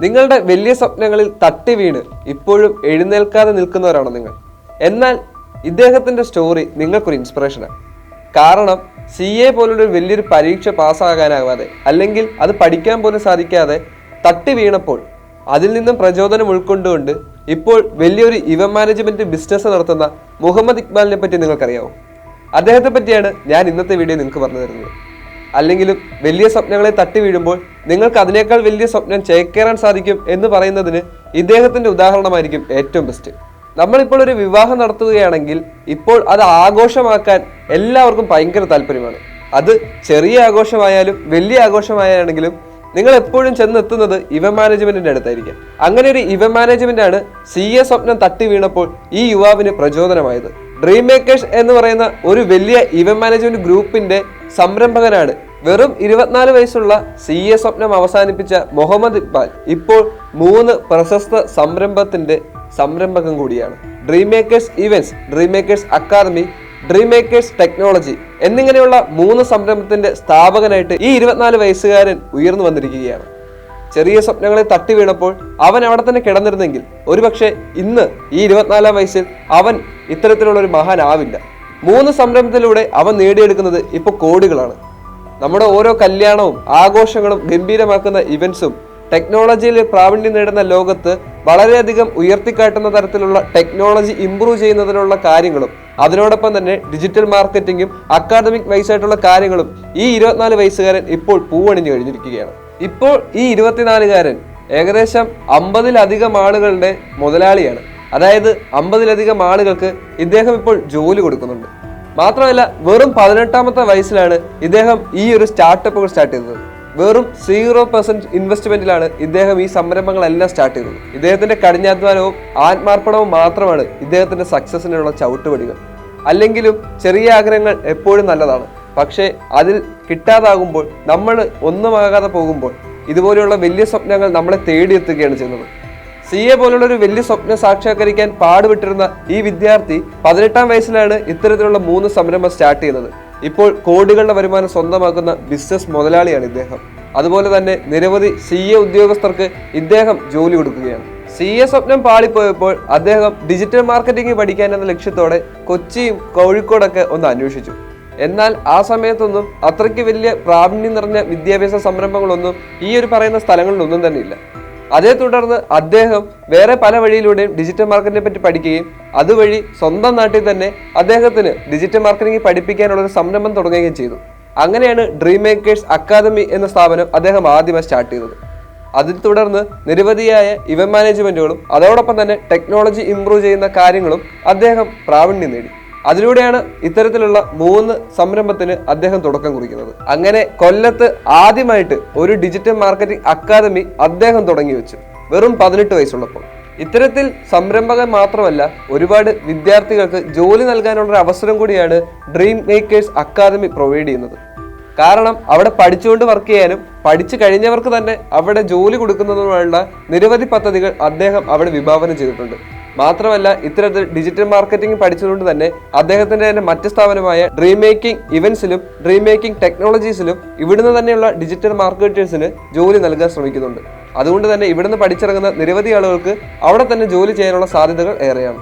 നിങ്ങളുടെ വലിയ സ്വപ്നങ്ങളിൽ തട്ടി വീണ് ഇപ്പോഴും എഴുന്നേൽക്കാതെ നിൽക്കുന്നവരാണോ നിങ്ങൾ? എന്നാൽ ഇദ്ദേഹത്തിന്റെ സ്റ്റോറി നിങ്ങൾക്കൊരു ഇൻസ്പിറേഷനാണ്. കാരണം CA പോലൊരു വലിയൊരു പരീക്ഷ പാസ്സാകാനാവാതെ അല്ലെങ്കിൽ അത് പഠിക്കാൻ പോലും സാധിക്കാതെ തട്ടി വീണപ്പോൾ അതിൽ നിന്നും പ്രചോദനം ഉൾക്കൊണ്ടുകൊണ്ട് ഇപ്പോൾ വലിയൊരു ഇവന്റ് മാനേജ്മെന്റ് ബിസിനസ് നടത്തുന്ന മുഹമ്മദ് ഇക്ബാലിനെ പറ്റി നിങ്ങൾക്കറിയാമോ? അദ്ദേഹത്തെ പറ്റിയാണ് ഞാൻ ഇന്നത്തെ വീഡിയോ നിങ്ങൾക്ക് പറഞ്ഞു തരുന്നത്. അല്ലെങ്കിലും വലിയ സ്വപ്നങ്ങളെ തട്ടി വീഴുമ്പോൾ നിങ്ങൾക്ക് അതിനേക്കാൾ വലിയ സ്വപ്നം ചേക്കേറാൻ സാധിക്കും എന്ന് പറയുന്നതിന് ഇദ്ദേഹത്തിന്റെ ഉദാഹരണമായിരിക്കും ഏറ്റവും ബെസ്റ്റ്. നമ്മളിപ്പോൾ ഒരു വിവാഹം നടത്തുകയാണെങ്കിൽ ഇപ്പോൾ അത് ആഘോഷമാക്കാൻ എല്ലാവർക്കും ഭയങ്കര താല്പര്യമാണ്. അത് ചെറിയ ആഘോഷമായാലും വലിയ ആഘോഷമായാണെങ്കിലും നിങ്ങൾ എപ്പോഴും ചെന്നെത്തുന്നത് ഇവന്റ് മാനേജ്മെന്റിന്റെ അടുത്തായിരിക്കും. അങ്ങനെ ഒരു ഇവന്റ് മാനേജ്മെന്റ് ആണ് CA സ്വപ്നം തട്ടി വീണപ്പോൾ ഈ യുവാവിന് പ്രചോദനമായത്. ഡ്രീം മേക്കേഴ്സ് എന്ന് പറയുന്ന ഒരു വലിയ ഇവന്റ് മാനേജ്മെന്റ് ഗ്രൂപ്പിന്റെ സംരംഭകനാണ് വെറും 24 വയസ്സുള്ള CA സ്വപ്നം അവസാനിപ്പിച്ച മുഹമ്മദ് ഇക്ബാൽ. ഇപ്പോൾ 3 പ്രശസ്ത സംരംഭത്തിന്റെ സംരംഭകൻ കൂടിയാണ്. Dream makers events, dream makers academy, dream makers technology എന്നിങ്ങനെയുള്ള 3 സംരംഭത്തിന്റെ സ്ഥാപകനായിട്ട് ഈ 24 വയസ്സുകാരൻ ഉയർന്നു വന്നിരിക്കുകയാണ്. ചെറിയ സ്വപ്നങ്ങളെ തട്ടി വീണപ്പോൾ അവൻ അവിടെ തന്നെ കിടന്നിരുന്നെങ്കിൽ ഒരുപക്ഷെ ഇന്ന് ഈ 24 വയസ്സിൽ അവൻ ഇത്തരത്തിലുള്ള ഒരു മഹാനാവില്ല. 3 സംരംഭത്തിലൂടെ അവൻ നേടിയെടുക്കുന്നത് ഇപ്പോൾ കോടികളാണ്. നമ്മുടെ ഓരോ കല്യാണവും ആഘോഷങ്ങളും ഗംഭീരമാക്കുന്ന ഇവന്റ്സും ടെക്നോളജിയിൽ പ്രാവീണ്യം നേടുന്ന ലോകത്ത് വളരെയധികം ഉയർത്തിക്കാട്ടുന്ന തരത്തിലുള്ള ടെക്നോളജി ഇംപ്രൂവ് ചെയ്യുന്നതിനുള്ള കാര്യങ്ങളും അതിനോടൊപ്പം തന്നെ ഡിജിറ്റൽ മാർക്കറ്റിംഗും അക്കാദമിക് വൈസ് ആയിട്ടുള്ള കാര്യങ്ങളും ഈ 24 വയസ്സുകാരൻ ഇപ്പോൾ പൂവണിഞ്ഞു കഴിഞ്ഞിരിക്കുകയാണ്. ഇപ്പോൾ ഈ 24-കാരൻ ഏകദേശം 50-ലധികം ആളുകളുടെ മുതലാളിയാണ്. അതായത് 50-ലധികം ആളുകൾക്ക് ഇദ്ദേഹം ഇപ്പോൾ ജോലി കൊടുക്കുന്നുണ്ട്. മാത്രമല്ല വെറും 18-ാമത്തെ വയസ്സിലാണ് ഇദ്ദേഹം ഈ ഒരു സ്റ്റാർട്ടപ്പുകൾ സ്റ്റാർട്ട് ചെയ്തത്. വെറും 0% ഇൻവെസ്റ്റ്മെന്റിലാണ് ഇദ്ദേഹം ഈ സംരംഭങ്ങളെല്ലാം സ്റ്റാർട്ട് ചെയ്തത്. ഇദ്ദേഹത്തിന്റെ കഠിനാധ്വാനവും ആത്മാർപ്പണവും മാത്രമാണ് ഇദ്ദേഹത്തിന്റെ സക്സസിനുള്ള ചവിട്ടുപടികൾ. അല്ലെങ്കിലും ചെറിയ ആഗ്രഹങ്ങൾ എപ്പോഴും നല്ലതാണ്. പക്ഷേ അതിൽ കിട്ടാതാകുമ്പോൾ, നമ്മൾ ഒന്നുമാകാതെ പോകുമ്പോൾ ഇതുപോലെയുള്ള വലിയ സ്വപ്നങ്ങൾ നമ്മളെ തേടിയെത്തുകയാണ് ചെയ്യുന്നത്. CA പോലുള്ള ഒരു വലിയ സ്വപ്നം സാക്ഷാത്കരിക്കാൻ പാടുപെട്ടിരുന്ന ഈ വിദ്യാർത്ഥി 18-ാം വയസ്സിലാണ് ഇത്തരത്തിലുള്ള 3 സംരംഭം സ്റ്റാർട്ട് ചെയ്യുന്നത്. ഇപ്പോൾ കോടികളുടെ വരുമാനം സ്വന്തമാക്കുന്ന ബിസിനസ് മുതലാളിയാണ് ഇദ്ദേഹം. അതുപോലെ തന്നെ നിരവധി CA ഉദ്യോഗസ്ഥർക്ക് ഇദ്ദേഹം ജോലി കൊടുക്കുകയാണ്. CA സ്വപ്നം പാളിപ്പോയപ്പോൾ അദ്ദേഹം ഡിജിറ്റൽ മാർക്കറ്റിംഗ് പഠിക്കാൻ എന്ന ലക്ഷ്യത്തോടെ കൊച്ചിയും കോഴിക്കോടൊക്കെ ഒന്ന് അന്വേഷിച്ചു. എന്നാൽ ആ സമയത്തൊന്നും അത്രയ്ക്ക് വലിയ പ്രാവീണ്യം നിറഞ്ഞ വിദ്യാഭ്യാസ സംരംഭങ്ങളൊന്നും ഈ ഒരു പറയുന്ന സ്ഥലങ്ങളിലൊന്നും തന്നെ ഇല്ല. അതേ തുടർന്ന് അദ്ദേഹം വേറെ പല വഴിയിലൂടെയും ഡിജിറ്റൽ മാർക്കറ്റിനെ പറ്റി പഠിക്കുകയും അതുവഴി സ്വന്തം നാട്ടിൽ തന്നെ അദ്ദേഹത്തിന് ഡിജിറ്റൽ മാർക്കറ്റിംഗ് പഠിപ്പിക്കാനുള്ള ഒരു സംരംഭം തുടങ്ങുകയും ചെയ്തു. അങ്ങനെയാണ് ഡ്രീം മേക്കേഴ്സ് അക്കാദമി എന്ന സ്ഥാപനം അദ്ദേഹം ആദ്യമായി സ്റ്റാർട്ട് ചെയ്തത്. അതിൽ തുടർന്ന് നിരവധിയായ ഇവന്റ് മാനേജ്മെന്റുകളും അതോടൊപ്പം തന്നെ ടെക്നോളജി ഇംപ്രൂവ് ചെയ്യുന്ന കാര്യങ്ങളും അദ്ദേഹം പ്രാവീണ്യം നേടി. അതിലൂടെയാണ് ഇത്തരത്തിലുള്ള 3 സംരംഭത്തിന് അദ്ദേഹം തുടക്കം കുറിക്കുന്നത്. അങ്ങനെ കൊല്ലത്ത് ആദ്യമായിട്ട് ഒരു ഡിജിറ്റൽ മാർക്കറ്റിംഗ് അക്കാദമി അദ്ദേഹം തുടങ്ങി വെച്ചു വെറും 18 വയസ്സുള്ളപ്പോൾ. ഇത്തരത്തിൽ സംരംഭകൻ മാത്രമല്ല ഒരുപാട് വിദ്യാർത്ഥികൾക്ക് ജോലി നൽകാനുള്ള അവസരം കൂടിയാണ് ഡ്രീം മേക്കേഴ്സ് അക്കാദമി പ്രൊവൈഡ് ചെയ്യുന്നത്. കാരണം അവിടെ പഠിച്ചുകൊണ്ട് വർക്ക് ചെയ്യാനും പഠിച്ചു കഴിഞ്ഞവർക്ക് തന്നെ അവിടെ ജോലി കൊടുക്കുന്നതിനുള്ള നിരവധി പദ്ധതികൾ അദ്ദേഹം അവിടെ വിഭാവനം ചെയ്തിട്ടുണ്ട്. മാത്രമല്ല ഇത്തരത്തിൽ ഡിജിറ്റൽ മാർക്കറ്റിംഗ് പഠിച്ചതുകൊണ്ട് തന്നെ അദ്ദേഹത്തിന്റെ തന്നെ മറ്റ് സ്ഥാപനമായ ഡ്രീം മേക്കിംഗ് ഇവന്റ്സിലും ഡ്രീം മേക്കിംഗ് ടെക്നോളജീസിലും ഇവിടുന്ന് തന്നെയുള്ള ഡിജിറ്റൽ മാർക്കറ്റേഴ്സിന് ജോലി നൽകാൻ ശ്രമിക്കുന്നുണ്ട്. അതുകൊണ്ട് തന്നെ ഇവിടുന്ന് പഠിച്ചിറങ്ങുന്ന നിരവധി ആളുകൾക്ക് അവിടെ തന്നെ ജോലി ചെയ്യാനുള്ള സാധ്യതകൾ ഏറെയാണ്.